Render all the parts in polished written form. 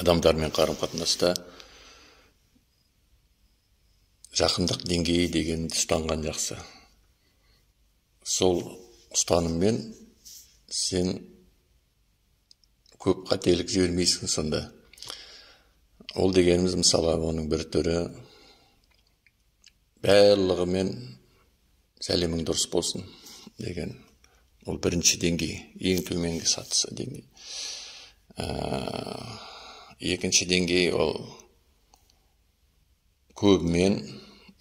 адамдармен қарым-қатынаста жақындық деңгейі дегенді ұстанған жақсы. Сол ұстаныммен сен көп қателік жібермейсің сонда. Ол дегеніміз мысалы оның бір түрі барлығымен сәлемің дұрыс болсын деген. Ол бірінші деңгей, ең төменгі сатысы деңгей. Екінші деңгей ол көбімен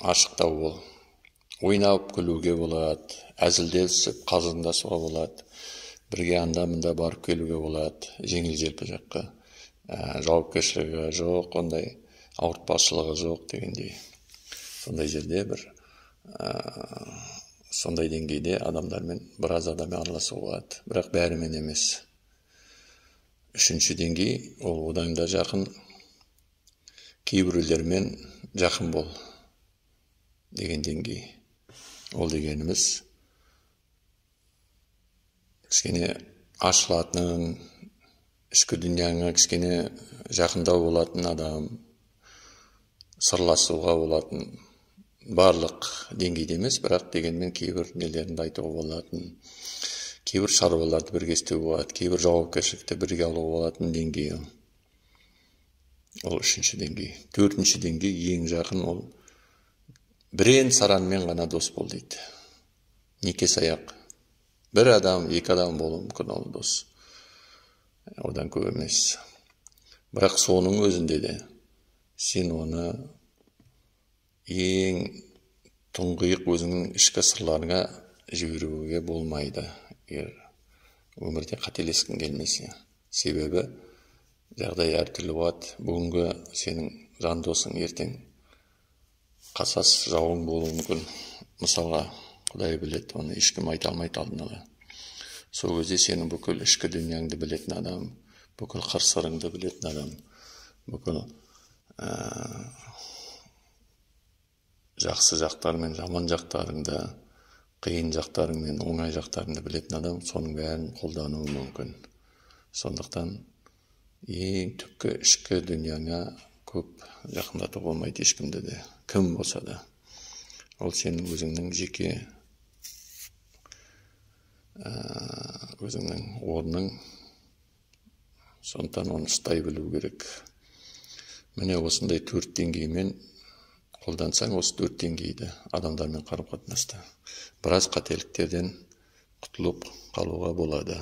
ашықтау бол. Ойнап күлуге болады, әзілдесіп қазындасуға болады, бірге анда-мында барып келуге болады, жеңіл-желпі жаққа. Жауапкершілігі жоқ, ондай ауыртпашылығы жоқ дегендей. Сондай жерде бір сондай деңгейде адамдармен біраз адаммен араласуға болады, бірақ бәрімен емес. Үшінші деңгей ол одан да жақын, кейбіреулермен жақын бол деген деңгей. Ол дегеніміз кішкене ашылатын, ішкі дүнияңа кішкене жақындау болатын адам, сырласуға болатын, барлық деңгейде емес, бірақ дегенмен кейбір нелерінде айтуға болатын, кейбір шаруаларды бірге істеуге болады, кейбір жауапкершілікті бірге алуға болатын деңгей. Ол үшінші деңгей. Төртінші деңгей ең жақын, ол бірен саранмен ғана дос бол дейді. Неке саяқ. Бір адам, екі адам болуы мүмкін ол дос. Одан көп емес. Бірақ соның өзінде де сен оны ең тұңғиық өзіңнің ішкі сырларыңа жіберуге болмайды. Егер өмірде қателескің келмесе. Себебі жағдай әртүрлі болады. Бүгінгі сенің жан досың ертең қасас жауың болуы мүмкін. Мысалға, Құдай біледі, оны ешкім айта алмайды алдын ала. Сол кезде сенің бүкіл ішкі дүнияңды білетін адам, бүкіл қыр-сырыңды білетін адам, бүкіл жақсы жақтарымен жаман жақтарыңды, қиын жақтарыңмен оңай жақтарыңды білетін адам соның бәрін қолдануы мүмкін. Сондықтан ең түпкі ішкі дүнияңа көп жақындату болмайды ешкімді де, кім болса да. Ол сенің өзіңнің жеке өзіңнің орның, сондықтан оны ұстай білу керек. Міне осындай 4 деңгеймен қолдансаң, осы 4 деңгейді адамдармен қарым-қатынаста біраз қателіктерден құтылып қалуға болады.